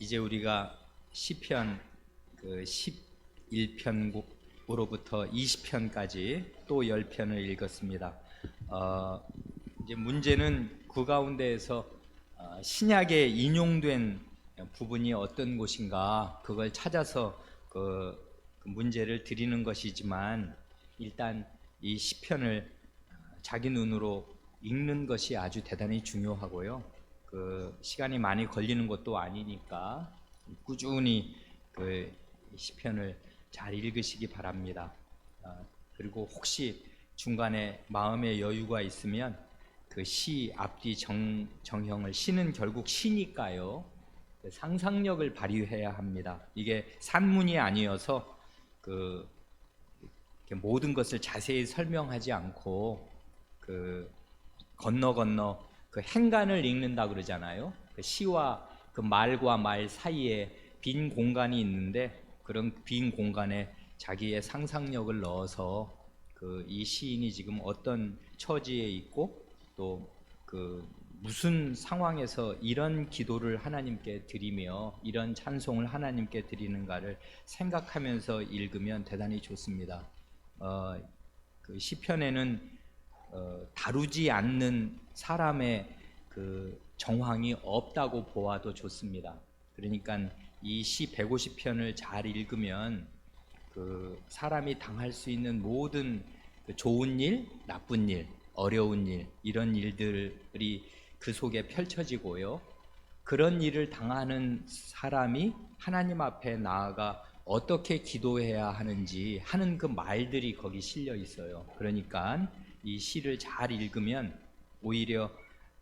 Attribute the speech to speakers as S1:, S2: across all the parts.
S1: 이제 우리가 시편 그 11편으로부터 20편까지 또 10편을 읽었습니다. 이제 문제는 그 가운데에서 신약에 인용된 부분이 어떤 곳인가 그걸 찾아서 그 문제를 드리는 것이지만, 일단 이 시편을 자기 눈으로 읽는 것이 아주 대단히 중요하고요. 그 시간이 많이 걸리는 것도 아니니까 꾸준히 그 시편을 잘 읽으시기 바랍니다. 그리고 혹시 중간에 마음의 여유가 있으면 그 시 앞뒤 정형을, 시는 결국 시니까요, 그 상상력을 발휘해야 합니다. 이게 산문이 아니어서 그 모든 것을 자세히 설명하지 않고 그 건너 그 행간을 읽는다 그러잖아요. 그 시와 그 말과 말 사이에 빈 공간이 있는데, 그런 빈 공간에 자기의 상상력을 넣어서 그 이 시인이 지금 어떤 처지에 있고 또 그 무슨 상황에서 이런 기도를 하나님께 드리며 이런 찬송을 하나님께 드리는가를 생각하면서 읽으면 대단히 좋습니다. 그 시편에는 다루지 않는 사람의 그 정황이 없다고 보아도 좋습니다. 그러니까 이 시 150편을 잘 읽으면 그 사람이 당할 수 있는 모든 그 좋은 일, 나쁜 일, 어려운 일, 이런 일들이 그 속에 펼쳐지고요. 그런 일을 당하는 사람이 하나님 앞에 나아가 어떻게 기도해야 하는지 하는 그 말들이 거기 실려 있어요. 그러니까 이 시를 잘 읽으면 오히려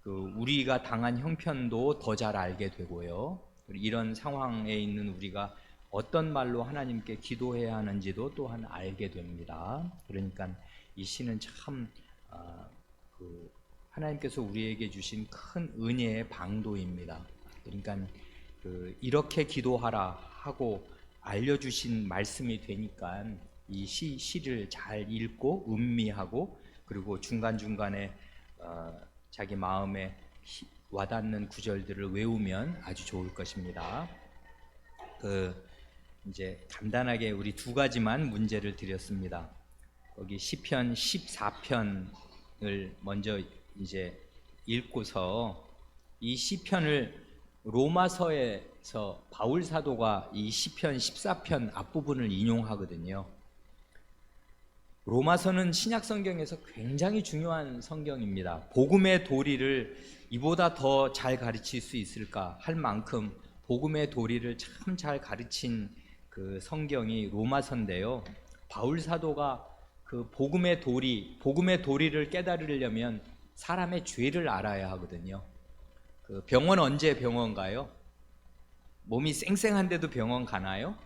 S1: 그 우리가 당한 형편도 더 잘 알게 되고요. 이런 상황에 있는 우리가 어떤 말로 하나님께 기도해야 하는지도 또한 알게 됩니다. 그러니까 이 시는 참 그 하나님께서 우리에게 주신 큰 은혜의 방도입니다. 그러니까 그 이렇게 기도하라 하고 알려주신 말씀이 되니까 이 시를 잘 읽고 음미하고, 그리고 중간중간에 자기 마음에 와닿는 구절들을 외우면 아주 좋을 것입니다. 그 이제 간단하게 우리 두 가지만 문제를 드렸습니다. 거기 시편 14편을 먼저 이제 읽고서, 이 시편을 로마서에서 바울 사도가 이 시편 14편 앞부분을 인용하거든요. 로마서는 신약 성경에서 굉장히 중요한 성경입니다. 복음의 도리를 이보다 더 잘 가르칠 수 있을까 할 만큼 복음의 도리를 참 잘 가르친 그 성경이 로마서인데요. 바울 사도가 그 복음의 도리를 깨달으려면 사람의 죄를 알아야 하거든요. 그 병원 언제 병원 가요? 몸이 쌩쌩한데도 병원 가나요?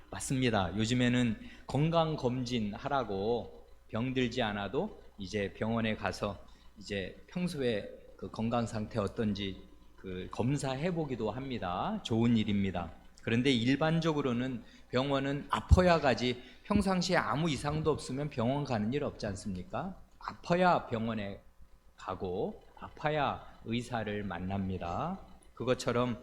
S1: 맞습니다. 요즘에는 건강검진 하라고 병들지 않아도 이제 병원에 가서 이제 평소에 그 건강 상태 어떤지 그 검사해 보기도 합니다. 좋은 일입니다. 그런데 일반적으로는 병원은 아파야 가지, 평상시에 아무 이상도 없으면 병원 가는 일 없지 않습니까? 아파야 병원에 가고 아파야 의사를 만납니다. 그것처럼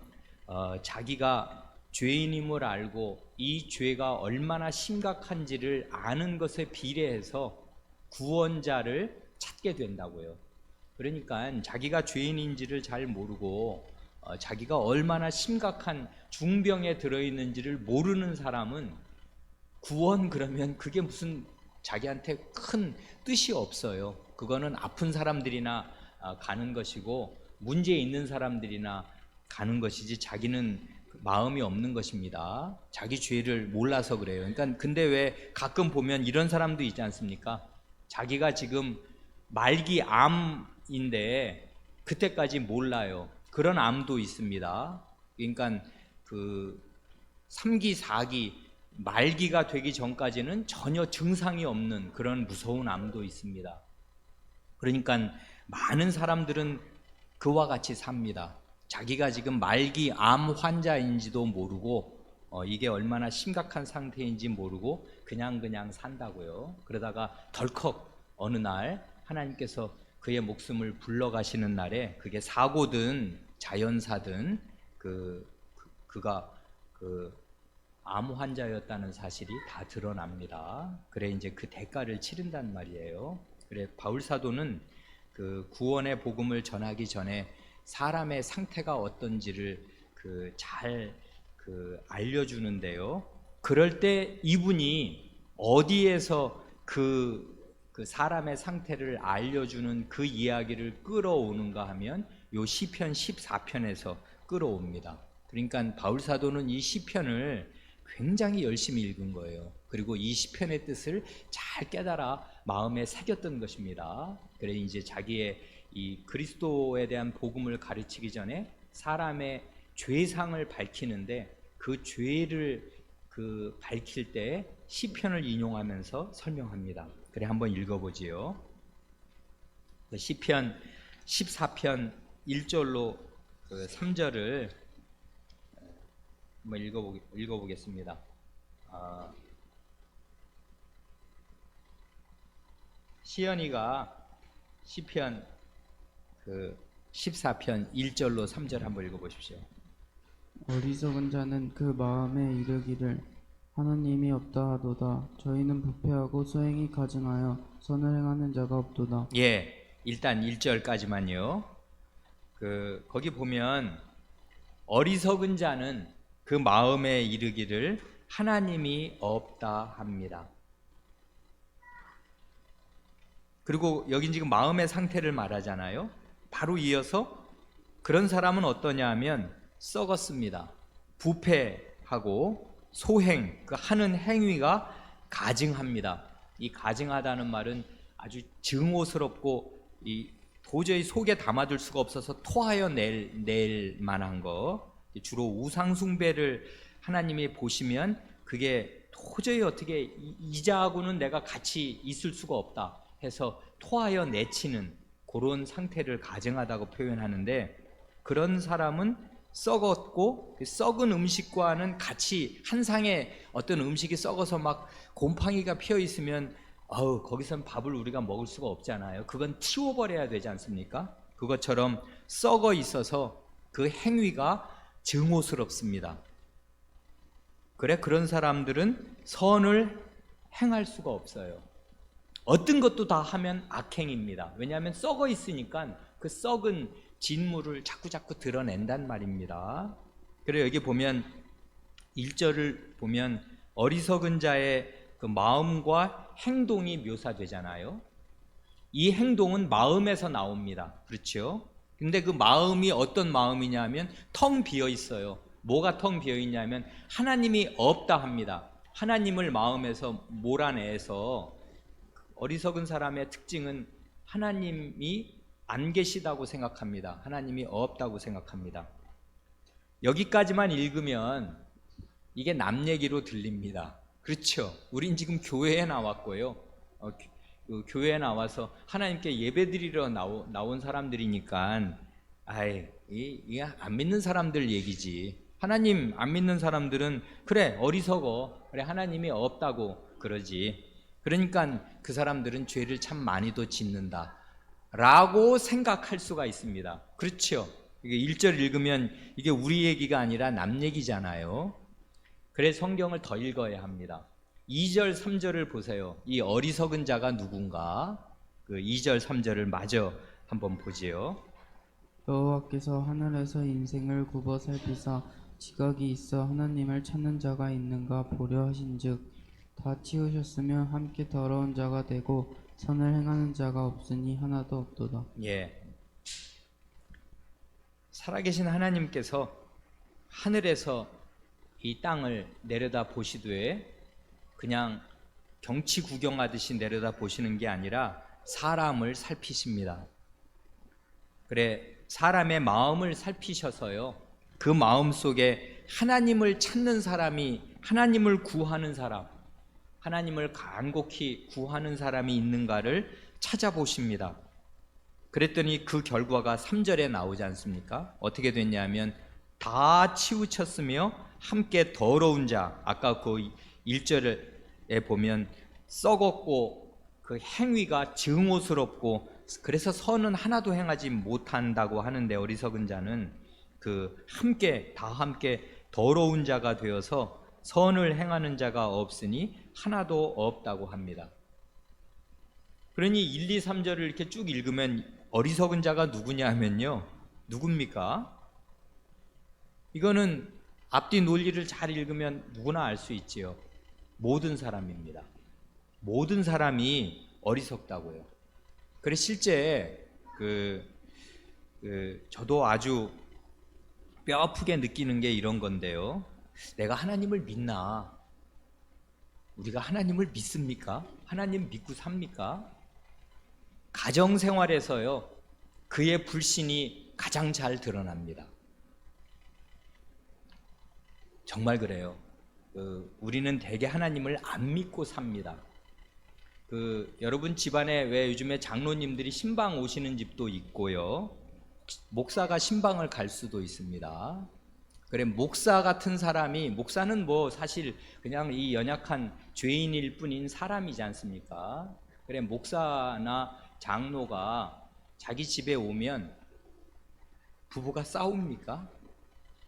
S1: 자기가 죄인임을 알고 이 죄가 얼마나 심각한지를 아는 것에 비례해서 구원자를 찾게 된다고요. 그러니까 자기가 죄인인지를 잘 모르고 자기가 얼마나 심각한 중병에 들어있는지를 모르는 사람은 구원, 그러면 그게 무슨 자기한테 큰 뜻이 없어요. 그거는 아픈 사람들이나 가는 것이고 문제 있는 사람들이나 가는 것이지 자기는 마음이 없는 것입니다. 자기 죄를 몰라서 그래요. 그러니까 근데 왜 가끔 보면 이런 사람도 있지 않습니까? 자기가 지금 말기 암인데 그때까지 몰라요. 그런 암도 있습니다. 그러니까 그 3기, 4기, 말기가 되기 전까지는 전혀 증상이 없는 그런 무서운 암도 있습니다. 그러니까 많은 사람들은 그와 같이 삽니다. 자기가 지금 말기 암 환자인지도 모르고 이게 얼마나 심각한 상태인지 모르고 그냥 산다고요. 그러다가 덜컥 어느 날 하나님께서 그의 목숨을 불러가시는 날에, 그게 사고든 자연사든 그 그가 그 암 환자였다는 사실이 다 드러납니다. 그래 이제 그 대가를 치른단 말이에요. 그래 바울 사도는 그 구원의 복음을 전하기 전에 사람의 상태가 어떤지를 잘 알려주는데요. 그럴 때 이분이 어디에서 그 사람의 상태를 알려주는 그 이야기를 끌어오는가 하면 요 시편 14편에서 끌어옵니다. 그러니까 바울 사도는 이 시편을 굉장히 열심히 읽은 거예요. 그리고 이 시편의 뜻을 잘 깨달아 마음에 새겼던 것입니다. 그래 이제 자기의 이 그리스도에 대한 복음을 가르치기 전에 사람의 죄상을 밝히는데 그 죄를 밝힐 때 시편을 인용하면서 설명합니다. 그래 한번 읽어보지요. 시편 14편 1절로 3절을 한번 읽어보겠습니다. 시연이가 시편 14편 1절로 3절 한번 읽어보십시오.
S2: 어리석은 자는 그 마음에 이르기를 하나님이 없다 하도다. 저희는 부패하고 소행이 가증하여 선을 행하는 자가 없도다.
S1: 예, 일단 1절까지만요. 거기 보면 어리석은 자는 그 마음에 이르기를 하나님이 없다 합니다. 그리고 여긴 지금 마음의 상태를 말하잖아요. 바로 이어서 그런 사람은 어떠냐 하면 썩었습니다. 부패하고 소행, 그 하는 행위가 가증합니다. 이 가증하다는 말은 아주 증오스럽고 도저히 속에 담아둘 수가 없어서 토하여 낼 만한 거. 주로 우상숭배를 하나님이 보시면 그게 도저히 어떻게 이자하고는 내가 같이 있을 수가 없다 해서 토하여 내치는 그런 상태를 가증하다고 표현하는데, 그런 사람은 썩었고 썩은 음식과는 같이 한 상에 어떤 음식이 썩어서 막 곰팡이가 피어 있으면 거기선 밥을 우리가 먹을 수가 없잖아요. 그건 튀워버려야 되지 않습니까? 그것처럼 썩어 있어서 그 행위가 증오스럽습니다. 그래 그런 사람들은 선을 행할 수가 없어요. 어떤 것도 다 하면 악행입니다. 왜냐하면 썩어 있으니까 그 썩은 진물을 자꾸 드러낸단 말입니다. 그래 여기 보면 1절을 보면 어리석은 자의 그 마음과 행동이 묘사되잖아요. 이 행동은 마음에서 나옵니다. 그렇죠? 근데 그 마음이 어떤 마음이냐면 텅 비어 있어요. 뭐가 텅 비어 있냐면 하나님이 없다 합니다. 하나님을 마음에서 몰아내서, 어리석은 사람의 특징은 하나님이 안 계시다고 생각합니다. 하나님이 없다고 생각합니다. 여기까지만 읽으면 이게 남 얘기로 들립니다. 그렇죠? 우린 지금 교회에 나왔고요. 교회에 나와서 하나님께 예배드리러 나온 사람들이니까 이게 안 믿는 사람들 얘기지. 하나님 안 믿는 사람들은 그래 어리석어, 그래 하나님이 없다고 그러지. 그러니까 그 사람들은 죄를 참 많이도 짓는다 라고 생각할 수가 있습니다. 그렇죠? 이게 1절 읽으면 이게 우리 얘기가 아니라 남 얘기잖아요. 그래서 성경을 더 읽어야 합니다. 2절 3절을 보세요. 이 어리석은 자가 누군가? 그 2절 3절을 마저 한번 보지요.
S2: 여호와께서 하늘에서 인생을 굽어 살피사 지각이 있어 하나님을 찾는 자가 있는가 보려 하신즉 다 치우셨으면 함께 더러운 자가 되고 선을 행하는 자가 없으니 하나도 없도다.
S1: 예. 살아계신 하나님께서 하늘에서 이 땅을 내려다 보시되 그냥 경치 구경하듯이 내려다 보시는 게 아니라 사람을 살피십니다. 그래 사람의 마음을 살피셔서요, 그 마음 속에 하나님을 찾는 사람이, 하나님을 구하는 사람, 하나님을 간곡히 구하는 사람이 있는가를 찾아보십니다. 그랬더니 그 결과가 3절에 나오지 않습니까? 어떻게 됐냐면 다 치우쳤으며 함께 더러운 자, 아까 그 1절에 보면 썩었고 그 행위가 증오스럽고 그래서 선은 하나도 행하지 못한다고 하는데, 어리석은 자는 다 함께 더러운 자가 되어서 선을 행하는 자가 없으니 하나도 없다고 합니다. 그러니 1, 2, 3절을 이렇게 쭉 읽으면 어리석은 자가 누구냐 하면요, 누굽니까? 이거는 앞뒤 논리를 잘 읽으면 누구나 알 수 있지요. 모든 사람입니다. 모든 사람이 어리석다고요. 그래 실제 저도 아주 뼈 아프게 느끼는 게 이런 건데요. 내가 하나님을 믿나? 우리가 하나님을 믿습니까? 하나님 믿고 삽니까? 가정생활에서요, 그의 불신이 가장 잘 드러납니다. 정말 그래요. 우리는 대개 하나님을 안 믿고 삽니다. 여러분 집안에 왜 요즘에 장로님들이 신방 오시는 집도 있고요, 목사가 신방을 갈 수도 있습니다. 그래 목사 같은 사람이, 목사는 뭐 사실 그냥 이 연약한 죄인일 뿐인 사람이지 않습니까? 그래 목사나 장로가 자기 집에 오면 부부가 싸웁니까?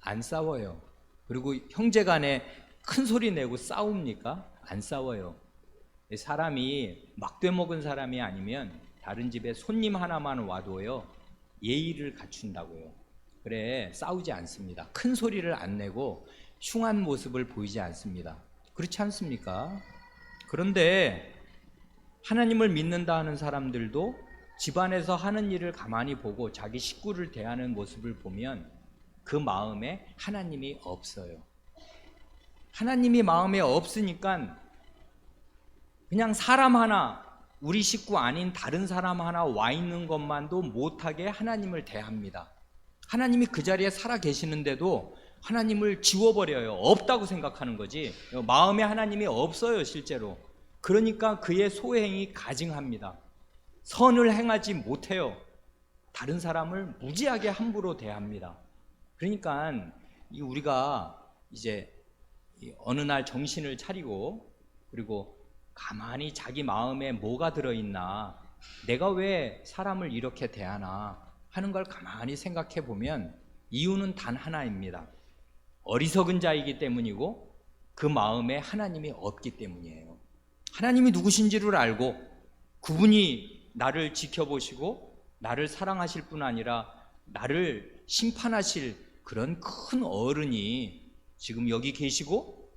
S1: 안 싸워요. 그리고 형제간에 큰 소리 내고 싸웁니까? 안 싸워요. 사람이 막돼 먹은 사람이 아니면 다른 집에 손님 하나만 와도요, 예의를 갖춘다고요. 그래 싸우지 않습니다. 큰 소리를 안 내고 흉한 모습을 보이지 않습니다. 그렇지 않습니까? 그런데 하나님을 믿는다 하는 사람들도 집안에서 하는 일을 가만히 보고 자기 식구를 대하는 모습을 보면 그 마음에 하나님이 없어요. 하나님이 마음에 없으니까 그냥 사람 하나, 우리 식구 아닌 다른 사람 하나 와 있는 것만도 못하게 하나님을 대합니다. 하나님이 그 자리에 살아 계시는데도 하나님을 지워버려요. 없다고 생각하는 거지. 마음에 하나님이 없어요, 실제로. 그러니까 그의 소행이 가증합니다. 선을 행하지 못해요. 다른 사람을 무지하게 함부로 대합니다. 그러니까 우리가 이제 어느 날 정신을 차리고, 그리고 가만히 자기 마음에 뭐가 들어있나, 내가 왜 사람을 이렇게 대하나 하는 걸 가만히 생각해 보면 이유는 단 하나입니다. 어리석은 자이기 때문이고 그 마음에 하나님이 없기 때문이에요. 하나님이 누구신지를 알고 그분이 나를 지켜보시고 나를 사랑하실 뿐 아니라 나를 심판하실 그런 큰 어른이 지금 여기 계시고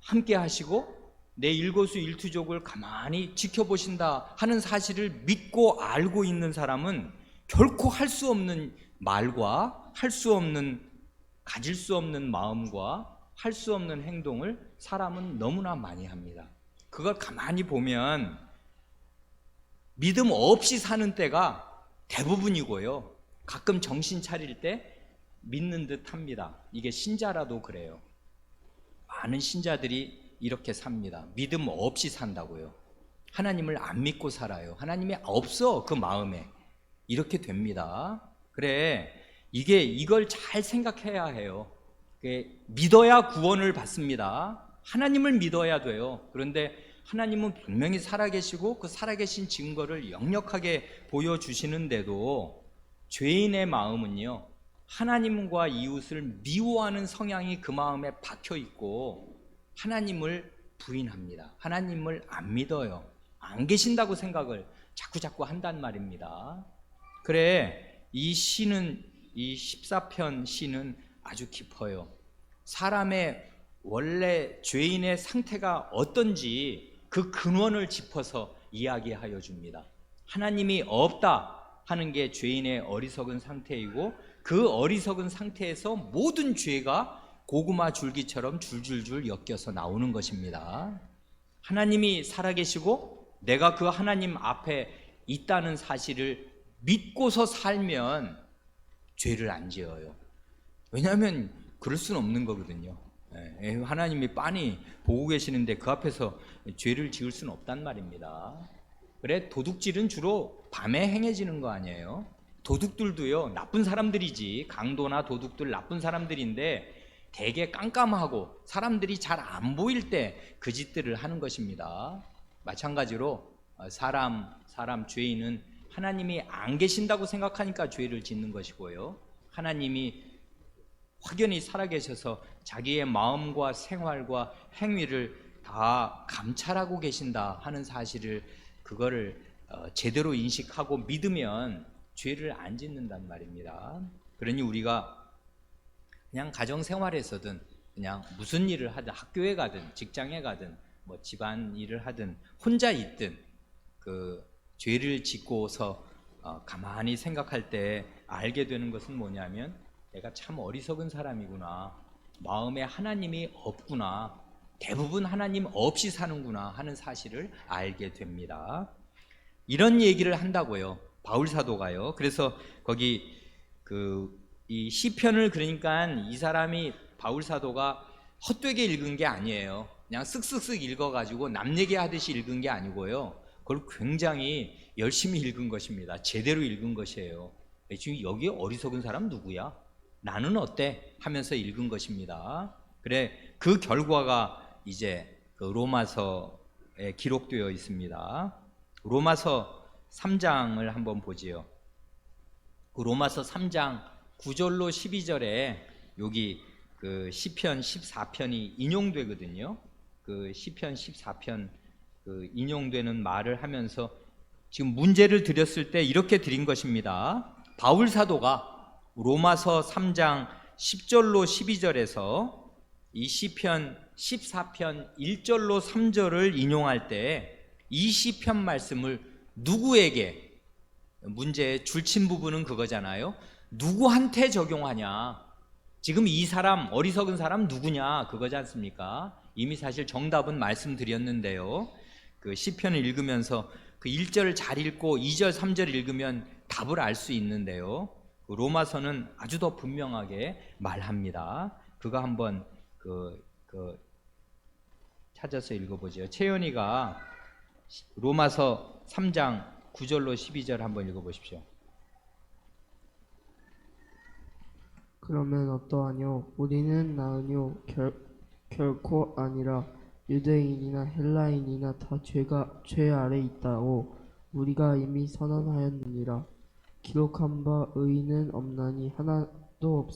S1: 함께 하시고 내 일거수일투족을 가만히 지켜보신다 하는 사실을 믿고 알고 있는 사람은 결코 할 수 없는 말과 할 수 없는, 가질 수 없는 마음과 할 수 없는 행동을 사람은 너무나 많이 합니다. 그걸 가만히 보면 믿음 없이 사는 때가 대부분이고요, 가끔 정신 차릴 때 믿는 듯 합니다. 이게 신자라도 그래요. 많은 신자들이 이렇게 삽니다. 믿음 없이 산다고요. 하나님을 안 믿고 살아요. 하나님이 없어 그 마음에. 이렇게 됩니다. 그래 이걸 잘 생각해야 해요. 믿어야 구원을 받습니다. 하나님을 믿어야 돼요. 그런데 하나님은 분명히 살아계시고 그 살아계신 증거를 역력하게 보여주시는데도 죄인의 마음은요, 하나님과 이웃을 미워하는 성향이 그 마음에 박혀 있고 하나님을 부인합니다. 하나님을 안 믿어요. 안 계신다고 생각을 자꾸 한단 말입니다. 그래 이 시는, 이 14편 시는 아주 깊어요. 사람의 원래 죄인의 상태가 어떤지 그 근원을 짚어서 이야기하여 줍니다. 하나님이 없다 하는 게 죄인의 어리석은 상태이고 그 어리석은 상태에서 모든 죄가 고구마 줄기처럼 줄줄줄 엮여서 나오는 것입니다. 하나님이 살아계시고 내가 그 하나님 앞에 있다는 사실을 믿고서 살면 죄를 안 지어요. 왜냐하면 그럴 수는 없는 거거든요. 하나님이 빤히 보고 계시는데 그 앞에서 죄를 지을 수는 없단 말입니다. 그래 도둑질은 주로 밤에 행해지는 거 아니에요? 도둑들도요 나쁜 사람들이지. 강도나 도둑들 나쁜 사람들인데 되게 깜깜하고 사람들이 잘 안 보일 때 그 짓들을 하는 것입니다. 마찬가지로 사람 죄인은 하나님이 안 계신다고 생각하니까 죄를 짓는 것이고요, 하나님이 확연히 살아계셔서 자기의 마음과 생활과 행위를 다 감찰하고 계신다 하는 사실을 그거를 제대로 인식하고 믿으면 죄를 안 짓는단 말입니다. 그러니 우리가 그냥 가정생활에서든 그냥 무슨 일을 하든 학교에 가든 직장에 가든 뭐 집안 일을 하든 혼자 있든 그 죄를 짓고서 가만히 생각할 때 알게 되는 것은 뭐냐면 내가 참 어리석은 사람이구나, 마음에 하나님이 없구나, 대부분 하나님 없이 사는구나 하는 사실을 알게 됩니다. 이런 얘기를 한다고요, 바울 사도가요. 그래서 거기 이 시편을, 그러니까 이 사람이 바울 사도가 헛되게 읽은 게 아니에요. 그냥 쓱쓱쓱 읽어가지고 남 얘기하듯이 읽은 게 아니고요, 그걸 굉장히 열심히 읽은 것입니다. 제대로 읽은 것이에요. 지금 여기 어리석은 사람 누구야? 나는 어때? 하면서 읽은 것입니다. 그래, 그 결과가 이제 그 로마서에 기록되어 있습니다. 로마서 3장을 한번 보지요. 그 로마서 3장 9절로 12절에 여기 그 시편 14편이 인용되거든요. 그 시편 14편 그 인용되는 말을 하면서 지금 문제를 드렸을 때 이렇게 드린 것입니다. 바울 사도가 로마서 3장 10절로 12절에서 이 시편 14편 1절로 3절을 인용할 때 이 시편 말씀을 누구에게, 문제의 줄친 부분은 그거잖아요. 누구한테 적용하냐, 지금 이 사람 어리석은 사람 누구냐, 그거지 않습니까? 이미 사실 정답은 말씀드렸는데요. 그 시편을 읽으면서 그 1절을 잘 읽고 2절 3절 읽으면 답을 알 수 있는데요, 그 로마서는 아주 더 분명하게 말합니다. 그거 한번 찾아서 읽어보죠. 채연이가 로마서 3장 9절로 12절 한번 읽어보십시오.
S3: 그러면 어떠하뇨? 우리는 나으뇨? 결코 아니라. 유대인이나 헬라인이나 다 죄 아래 있다고 우리가 이미 선언하였느니라. 기록한 바 의인은 없나니 하나도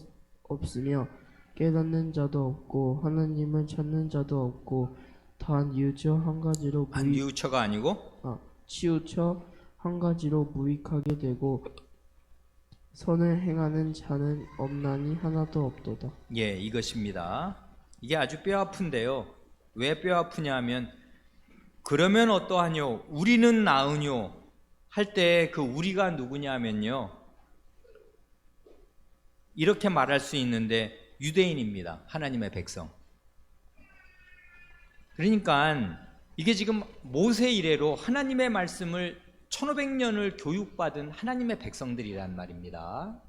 S3: 없으며 깨닫는 자도 없고 하나님을 찾는 자도 없고 단 뉘우쳐 한 가지로
S1: 뉘우쳐가 아니고
S3: 치우쳐 한 가지로 무익하게 되고 선을 행하는 자는 없나니 하나도 없도다.
S1: 예, 이것입니다. 이게 아주 뼈아픈데요. 왜 뼈아프냐면 그러면 어떠하뇨? 우리는 나으뇨? 할 때 그 우리가 누구냐면요, 이렇게 말할 수 있는데 유대인입니다. 하나님의 백성. 그러니까 이게 지금 모세 이래로 하나님의 말씀을 1500년을 교육받은 하나님의 백성들이란 말입니다.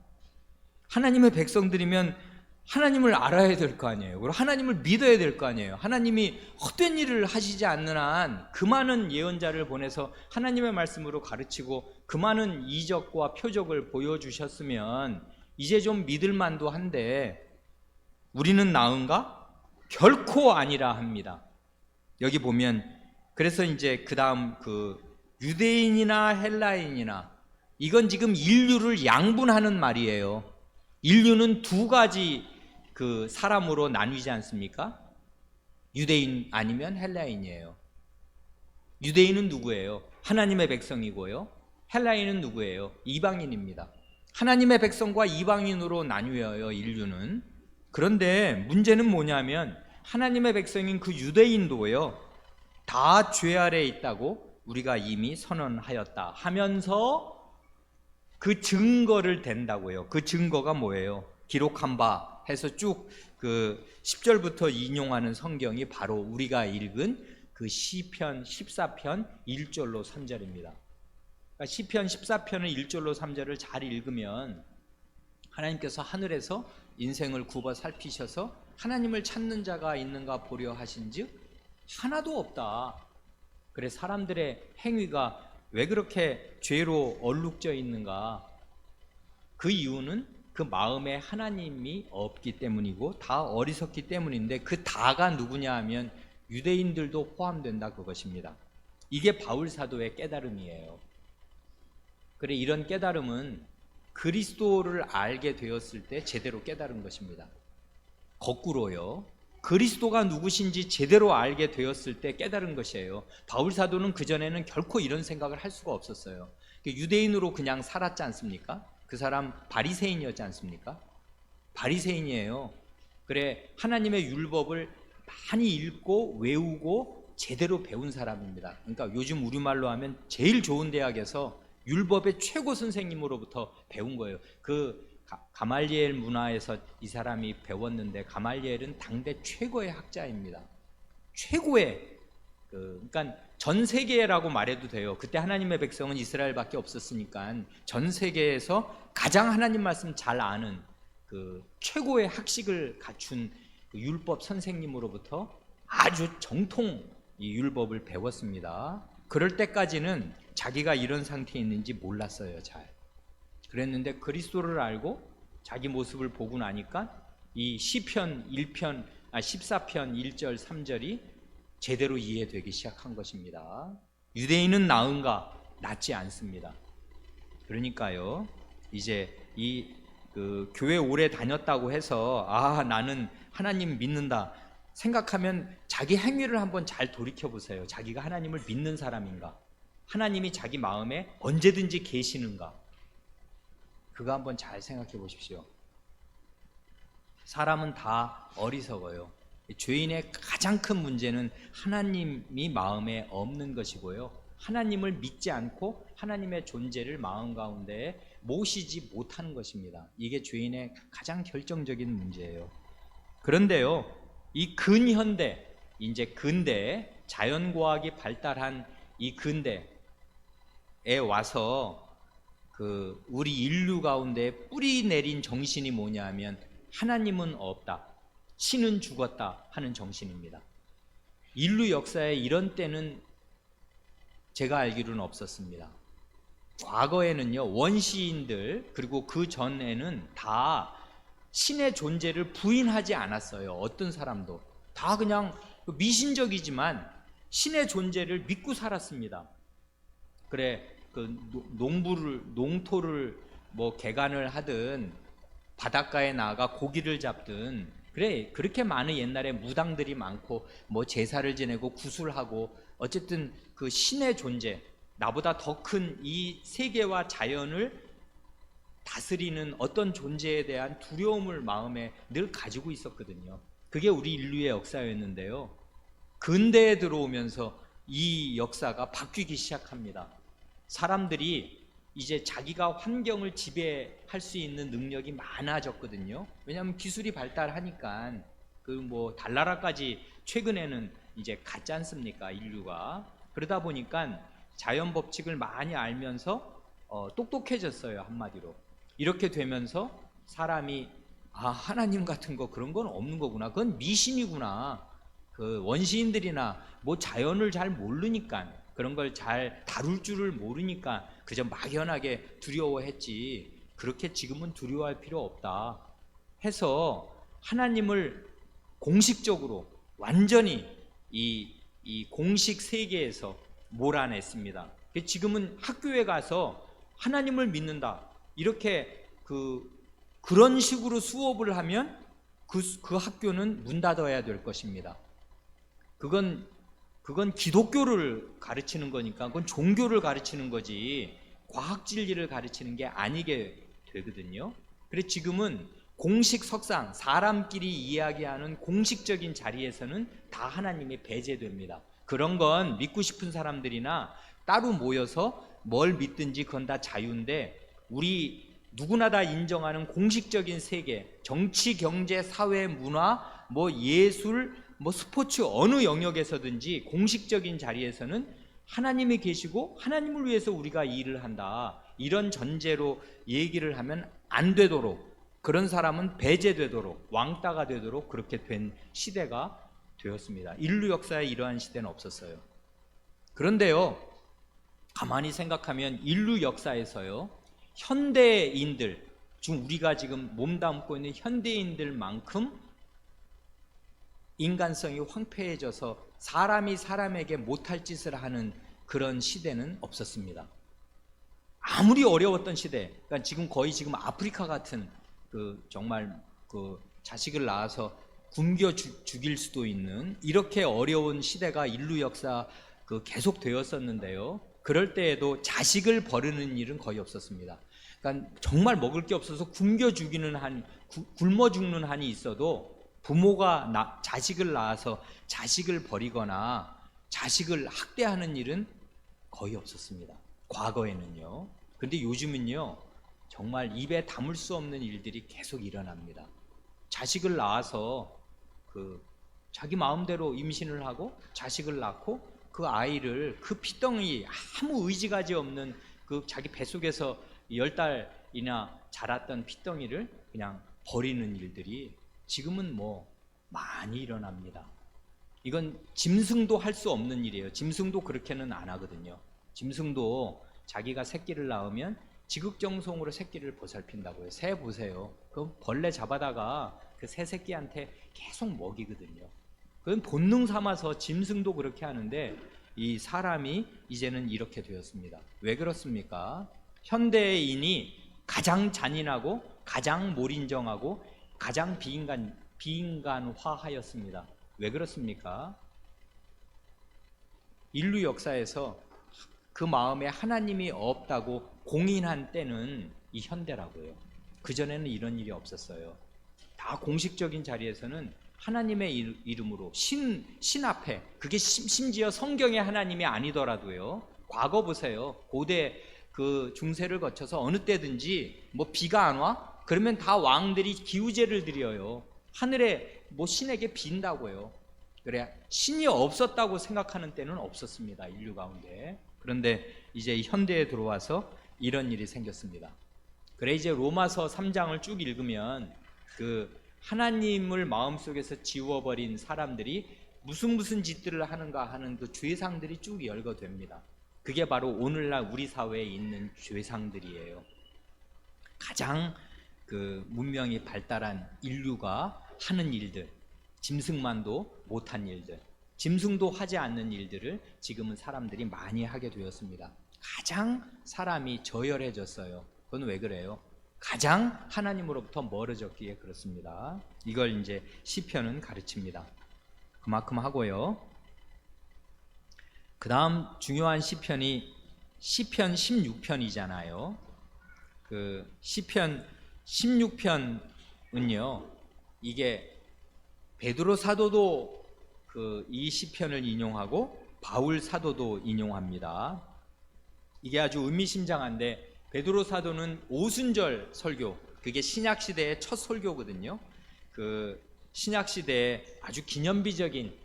S1: 하나님의 백성들이면 하나님을 알아야 될 거 아니에요. 그리고 하나님을 믿어야 될 거 아니에요. 하나님이 헛된 일을 하시지 않는 한 그 많은 예언자를 보내서 하나님의 말씀으로 가르치고 그 많은 이적과 표적을 보여주셨으면 이제 좀 믿을 만도 한데 우리는 나은가? 결코 아니라 합니다. 여기 보면 그래서 이제 그 다음 유대인이나 헬라인이나 이건 지금 인류를 양분하는 말이에요. 인류는 두 가지 사람으로 나뉘지 않습니까? 유대인 아니면 헬라인이에요. 유대인은 누구예요? 하나님의 백성이고요. 헬라인은 누구예요? 이방인입니다. 하나님의 백성과 이방인으로 나뉘어요, 인류는. 그런데 문제는 뭐냐면 하나님의 백성인 그 유대인도요, 다 죄 아래에 있다고 우리가 이미 선언하였다 하면서 그 증거를 댄다고요. 그 증거가 뭐예요? 기록한 바 해서 쭉 10절부터 인용하는 성경이 바로 우리가 읽은 그 시편 14편 1절로 3절입니다. 그러니까 시편 14편을 1절로 3절을 잘 읽으면 하나님께서 하늘에서 인생을 굽어 살피셔서 하나님을 찾는 자가 있는가 보려 하신즉 하나도 없다. 그래, 사람들의 행위가 왜 그렇게 죄로 얼룩져 있는가? 그 이유는 그 마음에 하나님이 없기 때문이고 다 어리석기 때문인데 그 다가 누구냐 하면 유대인들도 포함된다, 그것입니다. 이게 바울 사도의 깨달음이에요. 그래, 이런 깨달음은 그리스도를 알게 되었을 때 제대로 깨달은 것입니다. 거꾸로요. 그리스도가 누구신지 제대로 알게 되었을 때 깨달은 것이에요. 바울 사도는 그전에는 결코 이런 생각을 할 수가 없었어요. 유대인으로 그냥 살았지 않습니까? 그 사람 바리새인이었지 않습니까? 바리새인이에요. 그래, 하나님의 율법을 많이 읽고 외우고 제대로 배운 사람입니다. 그러니까 요즘 우리말로 하면 제일 좋은 대학에서 율법의 최고 선생님으로부터 배운 거예요. 그 가말리엘 문화에서 이 사람이 배웠는데, 가말리엘은 당대 최고의 학자입니다. 최고의 그러니까 전 세계라고 말해도 돼요. 그때 하나님의 백성은 이스라엘밖에 없었으니까 전 세계에서 가장 하나님 말씀 잘 아는 그 최고의 학식을 갖춘 그 율법 선생님으로부터 아주 정통 이 율법을 배웠습니다. 그럴 때까지는 자기가 이런 상태에 있는지 몰랐어요. 잘. 그랬는데 그리스도를 알고 자기 모습을 보고 나니까 이 시편 14편 1절 3절이 제대로 이해되기 시작한 것입니다. 유대인은 나은가? 낫지 않습니다. 그러니까요, 이제 그 교회 오래 다녔다고 해서 나는 하나님 믿는다 생각하면 자기 행위를 한번 잘 돌이켜 보세요. 자기가 하나님을 믿는 사람인가? 하나님이 자기 마음에 언제든지 계시는가? 그거 한번 잘 생각해 보십시오. 사람은 다 어리석어요. 죄인의 가장 큰 문제는 하나님이 마음에 없는 것이고요, 하나님을 믿지 않고 하나님의 존재를 마음 가운데 모시지 못하는 것입니다. 이게 죄인의 가장 결정적인 문제예요. 그런데요, 이 근현대, 이제 근대 자연과학이 발달한 이 근대에 와서 그 우리 인류 가운데 뿌리 내린 정신이 뭐냐면 하나님은 없다, 신은 죽었다 하는 정신입니다. 인류 역사에 이런 때는 제가 알기로는 없었습니다. 과거에는요, 원시인들 그리고 그 전에는 다 신의 존재를 부인하지 않았어요. 어떤 사람도 다 그냥 미신적이지만 신의 존재를 믿고 살았습니다. 그래, 그 농토를 뭐 개간을 하든 바닷가에 나가 고기를 잡든, 그래, 그렇게 많은 옛날에 무당들이 많고 뭐 제사를 지내고 구술하고, 어쨌든 그 신의 존재, 나보다 더 큰 이 세계와 자연을 다스리는 어떤 존재에 대한 두려움을 마음에 늘 가지고 있었거든요. 그게 우리 인류의 역사였는데요, 근대에 들어오면서 이 역사가 바뀌기 시작합니다. 사람들이 이제 자기가 환경을 지배할 수 있는 능력이 많아졌거든요. 왜냐하면 기술이 발달하니까 그 뭐 달나라까지 최근에는 이제 갔지 않습니까, 인류가. 그러다 보니까 자연 법칙을 많이 알면서 똑똑해졌어요, 한마디로. 이렇게 되면서 사람이 하나님 같은 거 그런 건 없는 거구나, 그건 미신이구나, 그 원시인들이나 뭐 자연을 잘 모르니까, 그런 걸 잘 다룰 줄을 모르니까 그저 막연하게 두려워했지, 그렇게 지금은 두려워할 필요 없다 해서 하나님을 공식적으로 완전히 이 공식 세계에서 몰아냈습니다. 지금은 학교에 가서 하나님을 믿는다 이렇게 그런 식으로 수업을 하면 그 학교는 문 닫아야 될 것입니다. 그건 기독교를 가르치는 거니까, 그건 종교를 가르치는 거지 과학 진리를 가르치는 게 아니게 되거든요. 그래서 지금은 공식 석상, 사람끼리 이야기하는 공식적인 자리에서는 다 하나님이 배제됩니다. 그런 건 믿고 싶은 사람들이나 따로 모여서 뭘 믿든지 그건 다 자유인데, 우리 누구나 다 인정하는 공식적인 세계, 정치, 경제, 사회, 문화, 뭐 예술, 뭐 스포츠, 어느 영역에서든지 공식적인 자리에서는 하나님이 계시고 하나님을 위해서 우리가 일을 한다, 이런 전제로 얘기를 하면 안 되도록, 그런 사람은 배제되도록, 왕따가 되도록 그렇게 된 시대가 되었습니다. 인류 역사에 이러한 시대는 없었어요. 그런데요, 가만히 생각하면 인류 역사에서요, 현대인들, 지금 우리가 지금 몸담고 있는 현대인들만큼 인간성이 황폐해져서 사람이 사람에게 못할 짓을 하는 그런 시대는 없었습니다. 아무리 어려웠던 시대, 그러니까 지금 거의 지금 아프리카 같은 정말 자식을 낳아서 굶겨 죽일 수도 있는 이렇게 어려운 시대가 인류 역사 계속 되었었는데요. 그럴 때에도 자식을 버리는 일은 거의 없었습니다. 그러니까 정말 먹을 게 없어서 굶겨 죽이는 굶어 죽는 한이 있어도 부모가 자식을 낳아서 자식을 버리거나 자식을 학대하는 일은 거의 없었습니다. 과거에는요. 근데 요즘은요, 정말 입에 담을 수 없는 일들이 계속 일어납니다. 자식을 낳아서 자기 마음대로 임신을 하고 자식을 낳고 그 아이를 그 피덩이 아무 의지가지 없는 자기 뱃속에서 10달이나 자랐던 피덩이를 그냥 버리는 일들이 지금은 많이 일어납니다. 이건 짐승도 할 수 없는 일이에요. 짐승도 그렇게는 안 하거든요. 짐승도 자기가 새끼를 낳으면 지극정성으로 새끼를 보살핀다고요. 새 보세요. 그 벌레 잡아다가 그 새 새끼한테 계속 먹이거든요. 그건 본능 삼아서 짐승도 그렇게 하는데 이 사람이 이제는 이렇게 되었습니다. 왜 그렇습니까? 현대인이 가장 잔인하고 가장 몰인정하고 가장 비인간화하였습니다. 왜 그렇습니까? 인류 역사에서 그 마음에 하나님이 없다고 공인한 때는 이 현대라고요. 그전에는 이런 일이 없었어요. 다 공식적인 자리에서는 하나님의 이름으로 신 앞에, 그게 심지어 성경의 하나님이 아니더라도요. 과거 보세요. 고대 중세를 거쳐서 어느 때든지 비가 안 와? 그러면 다 왕들이 기우제를 드려요. 하늘에 신에게 빈다고요. 그래, 신이 없었다고 생각하는 때는 없었습니다. 인류 가운데. 그런데 이제 현대에 들어와서 이런 일이 생겼습니다. 그래, 이제 로마서 3장을 쭉 읽으면 하나님을 마음속에서 지워버린 사람들이 무슨 짓들을 하는가 하는 죄상들이 쭉 열거됩니다. 그게 바로 오늘날 우리 사회에 있는 죄상들이에요. 가장 문명이 발달한 인류가 하는 일들, 짐승만도 못한 일들, 짐승도 하지 않는 일들을 지금은 사람들이 많이 하게 되었습니다. 가장 사람이 저열해졌어요. 그건 왜 그래요? 가장 하나님으로부터 멀어졌기에 그렇습니다. 이걸 이제 시편은 가르칩니다. 그만큼 하고요. 그 다음 중요한 시편이 시편 16편이잖아요. 시편 16편은요, 이게 베드로 사도도 이 시편을 인용하고 바울 사도도 인용합니다. 이게 아주 의미심장한데, 베드로 사도는 오순절 설교, 그게 신약 시대의 첫 설교거든요. 신약 시대에 아주 기념비적인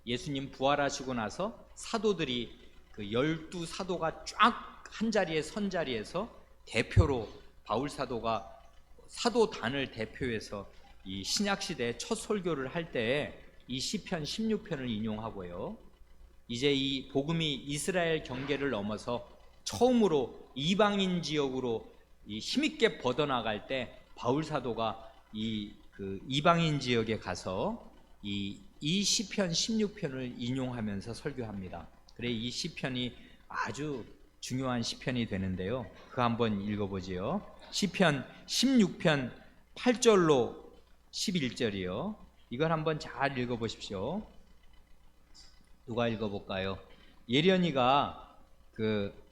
S1: 예수님 부활하시고 나서 사도들이 12사도가 쫙 한 자리에 선 자리에서 대표로 바울 사도가 사도단을 대표해서 이 신약 시대의 첫 설교를 할 때 이 시편 16편을 인용하고요. 이제 이 복음이 이스라엘 경계를 넘어서 처음으로 이방인 지역으로 힘있게 뻗어나갈 때 바울 사도가 이방인 지역에 가서 이 시편 16편을 인용하면서 설교합니다. 그래, 이 시편이 아주 중요한 시편이 되는데요. 그거 한번 읽어보지요. 시편 16편 8절로 11절이요. 이걸 한번 잘 읽어보십시오. 누가 읽어볼까요? 예련이가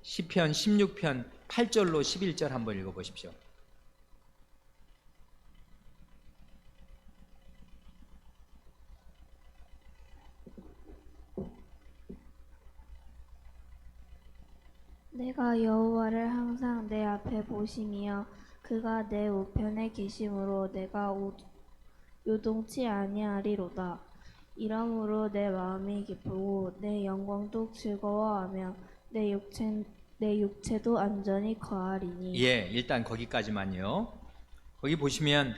S1: 시편 16편 8절로 11절 한번 읽어보십시오.
S4: 내가 여호와를 항상 내 앞에 보심이여 그가 내 우편에 계심으로 내가 요동치 아니하리로다. 이러므로 내 마음이 기쁘고 내 영광도 즐거워하며 내 육체도 안전히 거하리니.
S1: 예, 일단 거기까지만요. 거기 보시면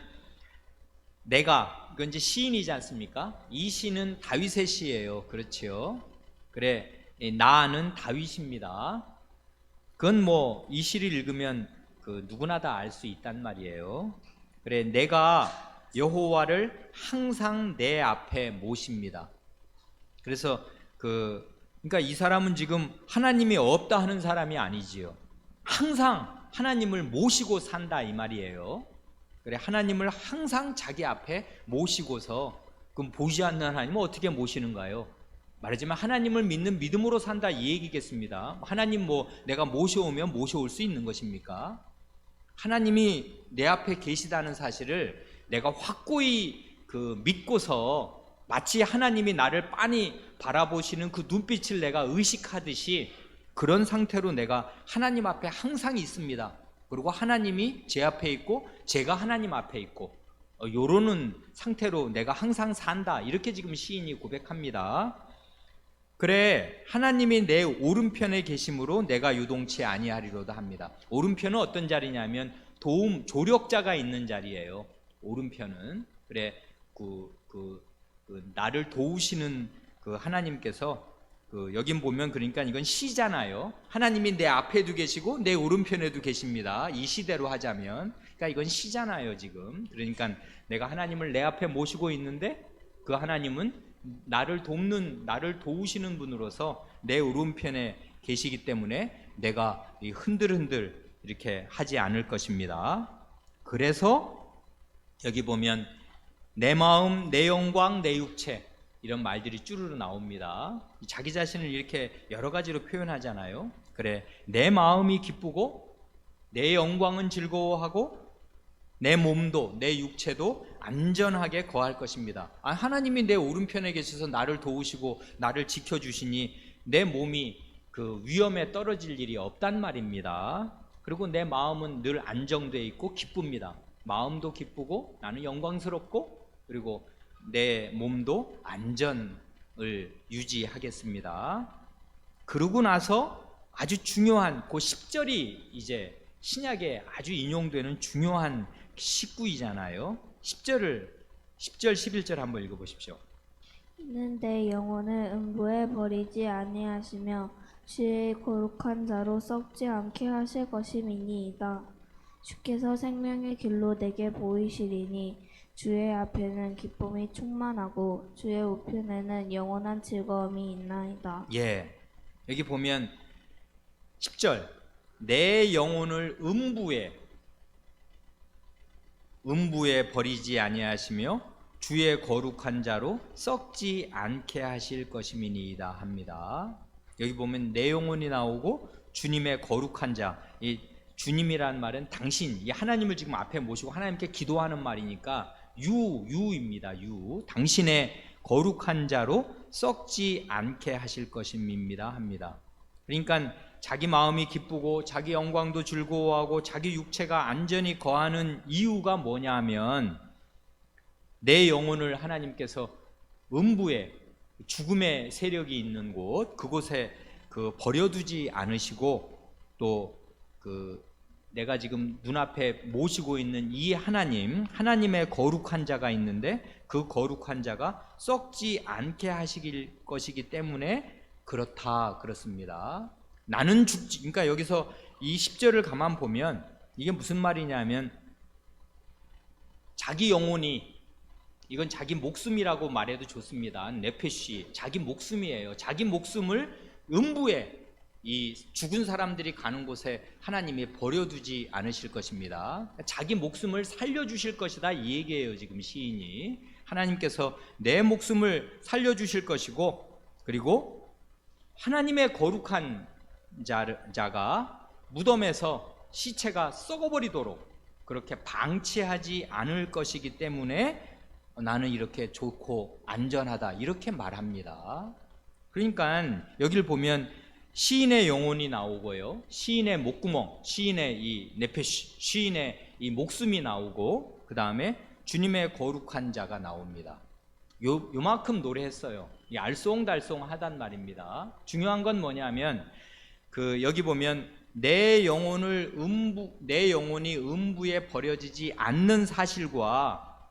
S1: 이건 이제 시인이지 않습니까? 이 시는 다윗의 시예요. 그렇지요? 그래, 나는 다윗입니다. 그건 이 시를 읽으면 누구나 다 알 수 있단 말이에요. 그래, 내가 여호와를 항상 내 앞에 모십니다. 그래서 그러니까 이 사람은 지금 하나님이 없다 하는 사람이 아니지요. 항상 하나님을 모시고 산다 이 말이에요. 그래, 하나님을 항상 자기 앞에 모시고서, 그럼 보이지 않는 하나님을 어떻게 모시는가요? 말하자면 하나님을 믿는 믿음으로 산다 이 얘기겠습니다. 하나님 내가 모셔오면 모셔올 수 있는 것입니까? 하나님이 내 앞에 계시다는 사실을 내가 확고히 믿고서 마치 하나님이 나를 빤히 바라보시는 그 눈빛을 내가 의식하듯이 그런 상태로 내가 하나님 앞에 항상 있습니다. 그리고 하나님이 제 앞에 있고 제가 하나님 앞에 있고 요러는 상태로 내가 항상 산다, 이렇게 지금 시인이 고백합니다. 그래, 하나님이 내 오른편에 계심으로 내가 유동치 아니하리로다 합니다. 오른편은 어떤 자리냐면 조력자가 있는 자리예요. 오른편은. 그래, 나를 도우시는 그 하나님께서, 여긴 보면 그러니까 이건 시잖아요. 하나님이 내 앞에도 계시고 내 오른편에도 계십니다. 이 시대로 하자면. 그러니까 이건 시잖아요, 지금. 그러니까 내가 하나님을 내 앞에 모시고 있는데 그 하나님은 나를 도우시는 분으로서 내 오른편에 계시기 때문에 내가 흔들흔들 이렇게 하지 않을 것입니다. 그래서 여기 보면 내 마음, 내 영광, 내 육체, 이런 말들이 쭈르르 나옵니다. 자기 자신을 이렇게 여러 가지로 표현하잖아요. 그래, 내 마음이 기쁘고 내 영광은 즐거워하고 내 몸도 내 육체도 안전하게 거할 것입니다. 하나님이 내 오른편에 계셔서 나를 도우시고 나를 지켜주시니 내 몸이 위험에 떨어질 일이 없단 말입니다. 그리고 내 마음은 늘 안정되어 있고 기쁩니다. 마음도 기쁘고 나는 영광스럽고 그리고 내 몸도 안전을 유지하겠습니다. 그러고 나서 아주 중요한 그 10절이 이제 신약에 아주 인용되는 중요한 식구이잖아요. 10절 11절 한번 읽어보십시오.
S4: 이는 내 영혼을 음부에 버리지 아니하시며 주의 거룩한 자로 썩지 않게 하실 것임이니이다. 주께서 생명의 길로 내게 보이시리니 주의 앞에는 기쁨이 충만하고 주의 우편에는 영원한 즐거움이 있나이다.
S1: 예, 여기 보면 10절 내 영혼을 음부에 버리지 아니하시며 주의 거룩한 자로 썩지 않게 하실 것임이니이다 합니다. 여기 보면 내 영혼이 나오고 주님의 거룩한 자, 이 주님이란 말은 당신, 이 하나님을 지금 앞에 모시고 하나님께 기도하는 말이니까 유입니다. 당신의 거룩한 자로 썩지 않게 하실 것임입니다 합니다. 그러니까 자기 마음이 기쁘고 자기 영광도 즐거워하고 자기 육체가 안전히 거하는 이유가 뭐냐면 내 영혼을 하나님께서 음부에 죽음의 세력이 있는 곳, 그곳에 버려두지 않으시고 또 내가 지금 눈앞에 모시고 있는 이 하나님의 거룩한 자가 있는데 그 거룩한 자가 썩지 않게 하실 것이기 때문에 그렇습니다. 나는 죽지, 그러니까 여기서 이 10절을 가만 보면 이게 무슨 말이냐면 자기 영혼이, 이건 자기 목숨이라고 말해도 좋습니다. 네페시, 자기 목숨이에요. 자기 목숨을 음부에, 이 죽은 사람들이 가는 곳에 하나님이 버려두지 않으실 것입니다. 자기 목숨을 살려주실 것이다 이 얘기예요. 지금 시인이 하나님께서 내 목숨을 살려주실 것이고, 그리고 하나님의 거룩한 자가 무덤에서 시체가 썩어버리도록 그렇게 방치하지 않을 것이기 때문에 나는 이렇게 좋고 안전하다 이렇게 말합니다. 그러니까 여기를 보면 시인의 영혼이 나오고요, 시인의 목구멍, 시인의 이 네페시, 시인의 이 목숨이 나오고 그 다음에 주님의 거룩한 자가 나옵니다. 요만큼 노래했어요. 알쏭달쏭하단 말입니다. 중요한 건 뭐냐면 여기 보면 내 영혼이 음부에 버려지지 않는 사실과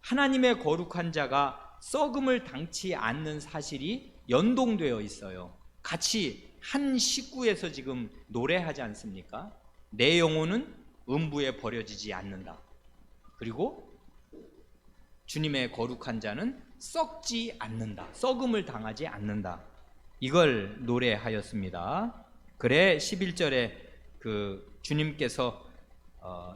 S1: 하나님의 거룩한 자가 썩음을 당치 않는 사실이 연동되어 있어요. 같이 한 식구에서 지금 노래하지 않습니까? 내 영혼은 음부에 버려지지 않는다. 그리고 주님의 거룩한 자는 썩지 않는다. 썩음을 당하지 않는다. 이걸 노래하였습니다. 그래 11절에 주님께서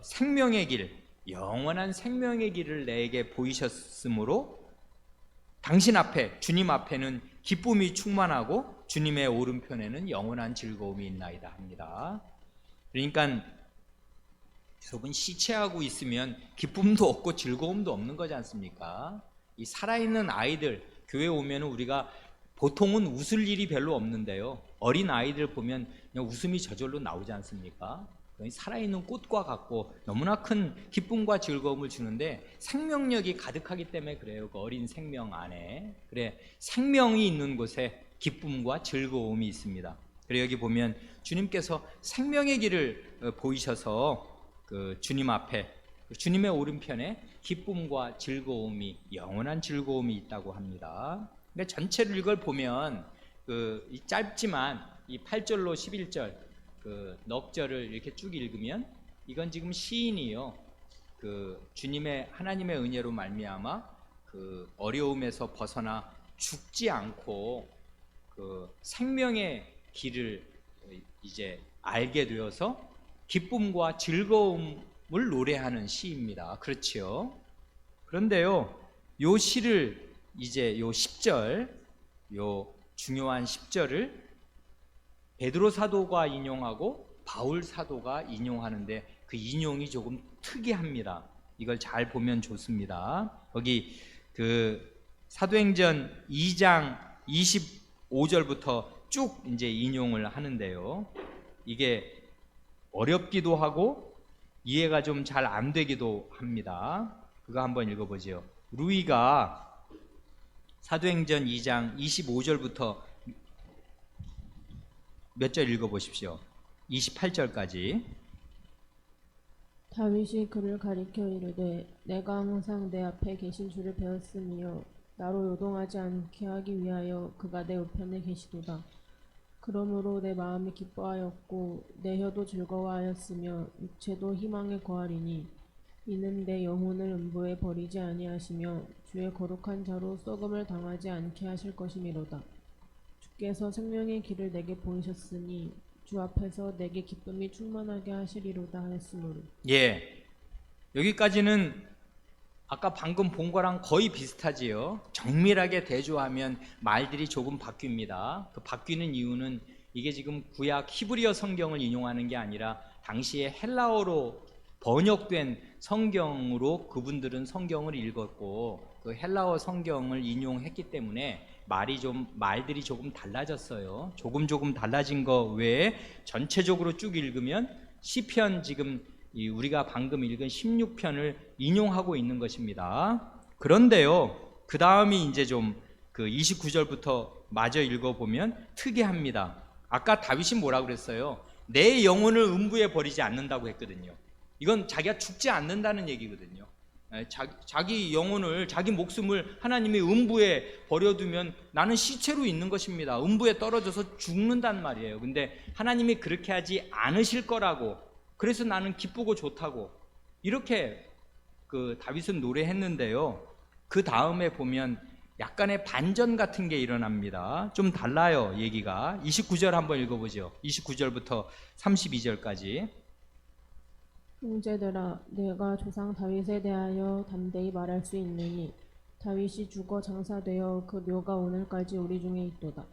S1: 생명의 길, 영원한 생명의 길을 내게 보이셨으므로 당신 앞에, 주님 앞에는 기쁨이 충만하고 주님의 오른편에는 영원한 즐거움이 있나이다 합니다. 그러니까 여러분, 시체하고 있으면 기쁨도 없고 즐거움도 없는 거지 않습니까? 이 살아있는 아이들, 교회 오면 우리가 보통은 웃을 일이 별로 없는데요, 어린 아이들 보면 그냥 웃음이 저절로 나오지 않습니까? 살아있는 꽃과 같고 너무나 큰 기쁨과 즐거움을 주는데 생명력이 가득하기 때문에 그래요. 그 어린 생명 안에. 그래, 생명이 있는 곳에 기쁨과 즐거움이 있습니다. 그래, 여기 보면 주님께서 생명의 길을 보이셔서 그 주님 앞에, 주님의 오른편에 기쁨과 즐거움이, 영원한 즐거움이 있다고 합니다. 근데 전체를 이걸 보면 이 짧지만 이 8절로 11절 그 넉절을 이렇게 쭉 읽으면 이건 지금 시인이요, 그 주님의, 하나님의 은혜로 말미암아 그 어려움에서 벗어나 죽지 않고 그 생명의 길을 이제 알게 되어서 기쁨과 즐거움을 노래하는 시입니다. 그렇지요? 그런데요, 요 시를 이제 요 10절, 요 중요한 10절을 베드로 사도가 인용하고 바울 사도가 인용하는데 그 인용이 조금 특이합니다. 이걸 잘 보면 좋습니다. 거기 그 사도행전 2장 25절부터 쭉 이제 인용을 하는데요, 이게 어렵기도 하고 이해가 좀 잘 안 되기도 합니다. 그거 한번 읽어보죠. 루이가 사도행전 2장 25절부터 몇 절 읽어보십시오. 28절까지.
S5: 다윗이 그를 가리켜 이르되 내가 항상 내 앞에 계신 줄을 배웠으며 나로 요동하지 않게 하기 위하여 그가 내 우편에 계시도다. 그러므로 내 마음이 기뻐하였고 내 혀도 즐거워하였으며 육체도 희망에 거하리니 이는 내 영혼을 음부에 버리지 아니하시며 주의 거룩한 자로 썩음을 당하지 않게 하실 것이미로다. 주께서 생명의 길을 내게 보이셨으니 주 앞에서 내게 기쁨이 충만하게 하시리로다 하였으므로.
S1: 예, 여기까지는 아까 방금 본 거랑 거의 비슷하지요. 정밀하게 대조하면 말들이 조금 바뀝니다. 그 바뀌는 이유는 이게 지금 구약 히브리어 성경을 인용하는 게 아니라 당시에 헬라어로 번역된 성경으로 그분들은 성경을 읽었고 그 헬라어 성경을 인용했기 때문에 말들이 조금 달라졌어요. 조금 달라진 거 외에 전체적으로 쭉 읽으면 시편, 지금 우리가 방금 읽은 16편을 인용하고 있는 것입니다. 그런데요, 그 다음이 이제 좀 그 29절부터 마저 읽어보면 특이합니다. 아까 다윗이 뭐라고 그랬어요? 내 영혼을 음부에 버리지 않는다고 했거든요. 이건 자기가 죽지 않는다는 얘기거든요. 자기 영혼을, 자기 목숨을 하나님이 음부에 버려두면 나는 시체로 있는 것입니다. 음부에 떨어져서 죽는단 말이에요. 근데 하나님이 그렇게 하지 않으실 거라고, 그래서 나는 기쁘고 좋다고, 이렇게 그 다윗은 노래했는데요, 그 다음에 보면 약간의 반전 같은 게 일어납니다. 좀 달라요, 얘기가. 29절 한번 읽어보죠. 29절부터 32절까지.
S5: 형제들아, 내가 조상 다윗에 대하여 담대히 말할 수 있느니 다윗이 죽어 장사되어 그 묘가 오늘까지 우리 중에 있도다.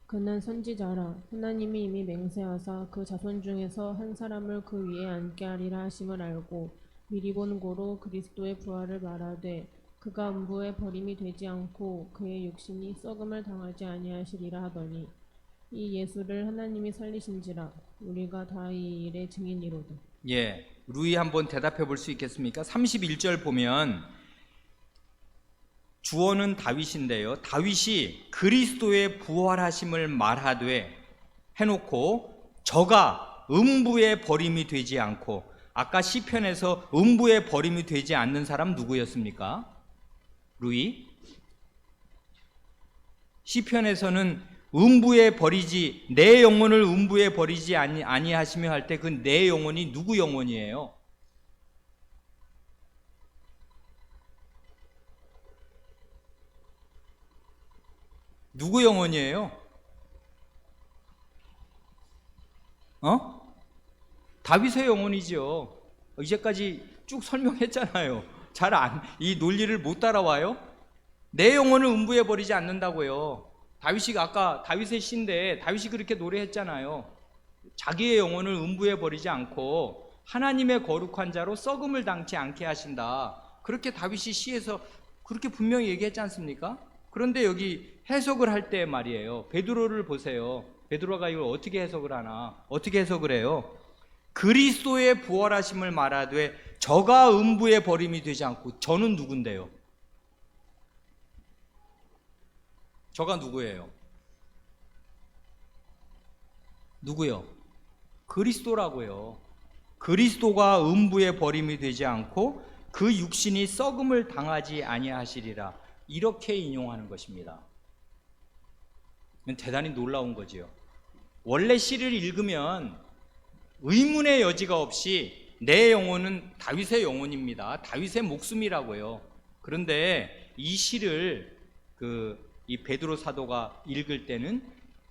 S5: 그는 선지자라. 하나님이 이미 맹세하사 그 자손 중에서 한 사람을 그 위에 앉게 하리라 하심을 알고 미리 본 고로 그리스도의 부활을 말하되 그가 음부에 버림이 되지 않고 그의 육신이 썩음을 당하지 아니하시리라 하더니 이 예수를 하나님이 살리신지라. 우리가 다 이 일의 증인이로다.
S1: 예, 루이 한번 대답해 볼 수 있겠습니까? 31절 보면 주어는 다윗인데요, 다윗이 그리스도의 부활하심을 말하되 해놓고 저가 음부에 버림이 되지 않고, 아까 시편에서 음부에 버림이 되지 않는 사람 누구였습니까? 루이? 시편에서는 음부에 버리지, 내 영혼을 음부에 버리지 아니하시며 할 때 그 내 영혼이 누구 영혼이에요? 누구 영혼이에요? 다윗의 영혼이죠. 이제까지 쭉 설명했잖아요. 이 논리를 못 따라와요? 내 영혼을 음부에 버리지 않는다고요. 다윗이 아까 다윗의 시인데 다윗이 그렇게 노래했잖아요. 자기의 영혼을 음부에 버리지 않고 하나님의 거룩한 자로 썩음을 당치 않게 하신다. 그렇게 다윗이 시에서 그렇게 분명히 얘기했지 않습니까? 그런데 여기 해석을 할 때 말이에요. 베드로를 보세요. 베드로가 이걸 어떻게 해석을 하나? 어떻게 해석을 해요? 그리스도의 부활하심을 말하되 저가 음부에 버림이 되지 않고, 저는 누군데요? 저가 누구예요? 누구요? 그리스도라고요. 그리스도가 음부에 버림이 되지 않고 그 육신이 썩음을 당하지 아니하시리라. 이렇게 인용하는 것입니다. 대단히 놀라운 거지요. 원래 시를 읽으면 의문의 여지가 없이 내 영혼은 다윗의 영혼입니다. 다윗의 목숨이라고요. 그런데 이 시를 이 베드로 사도가 읽을 때는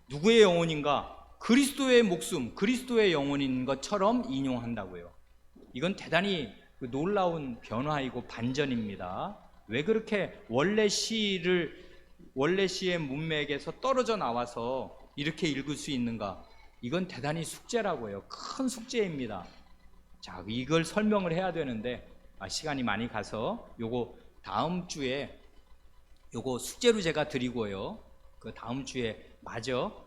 S1: 누구의 영혼인가? 그리스도의 목숨, 그리스도의 영혼인 것처럼 인용한다고요. 이건 대단히 놀라운 변화이고 반전입니다. 왜 그렇게 원래 시의 문맥에서 떨어져 나와서 이렇게 읽을 수 있는가? 이건 대단히 숙제라고요. 큰 숙제입니다. 자, 이걸 설명을 해야 되는데 시간이 많이 가서 요거 다음 주에 요거 숙제로 제가 드리고요. 그 다음 주에 마저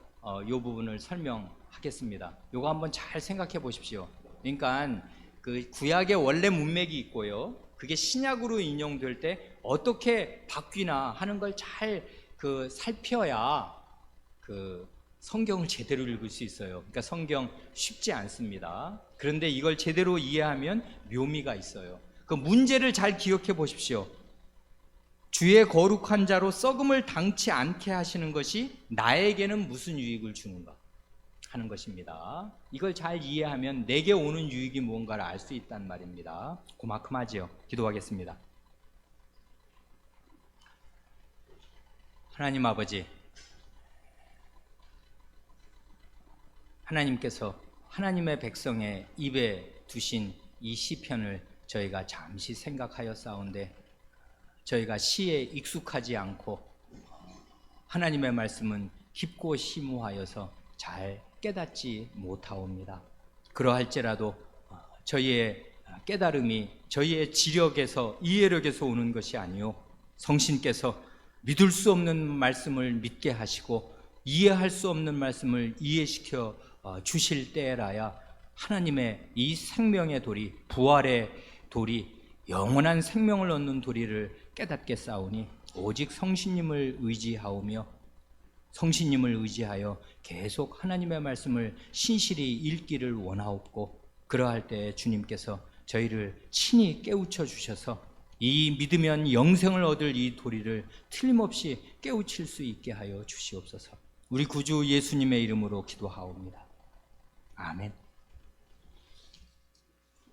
S1: 요 부분을 설명하겠습니다. 요거 한번 잘 생각해 보십시오. 그러니까 그 구약의 원래 문맥이 있고요. 그게 신약으로 인용될 때 어떻게 바뀌나 하는 걸 잘 살펴야 성경을 제대로 읽을 수 있어요. 그러니까 성경 쉽지 않습니다. 그런데 이걸 제대로 이해하면 묘미가 있어요. 그 문제를 잘 기억해 보십시오. 주의 거룩한 자로 썩음을 당치 않게 하시는 것이 나에게는 무슨 유익을 주는가 하는 것입니다. 이걸 잘 이해하면 내게 오는 유익이 무언가를 알 수 있단 말입니다. 고마큼하지요. 기도하겠습니다. 하나님 아버지, 하나님께서 하나님의 백성의 입에 두신 이 시편을 저희가 잠시 생각하여 싸운데, 저희가 시에 익숙하지 않고 하나님의 말씀은 깊고 심오하여서 잘 깨닫지 못하옵니다. 그러할지라도 저희의 깨달음이 저희의 지력에서, 이해력에서 오는 것이 아니요 성신께서 믿을 수 없는 말씀을 믿게 하시고 이해할 수 없는 말씀을 이해시켜 주실 때라야 하나님의 이 생명의 도리, 부활의 도리, 영원한 생명을 얻는 도리를 깨닫게 싸우니 오직 성신님을 의지하오며 성신님을 의지하여 계속 하나님의 말씀을 신실히 읽기를 원하옵고, 그러할 때 주님께서 저희를 친히 깨우쳐 주셔서 이 믿으면 영생을 얻을 이 도리를 틀림없이 깨우칠 수 있게 하여 주시옵소서. 우리 구주 예수님의 이름으로 기도하옵니다. 아멘.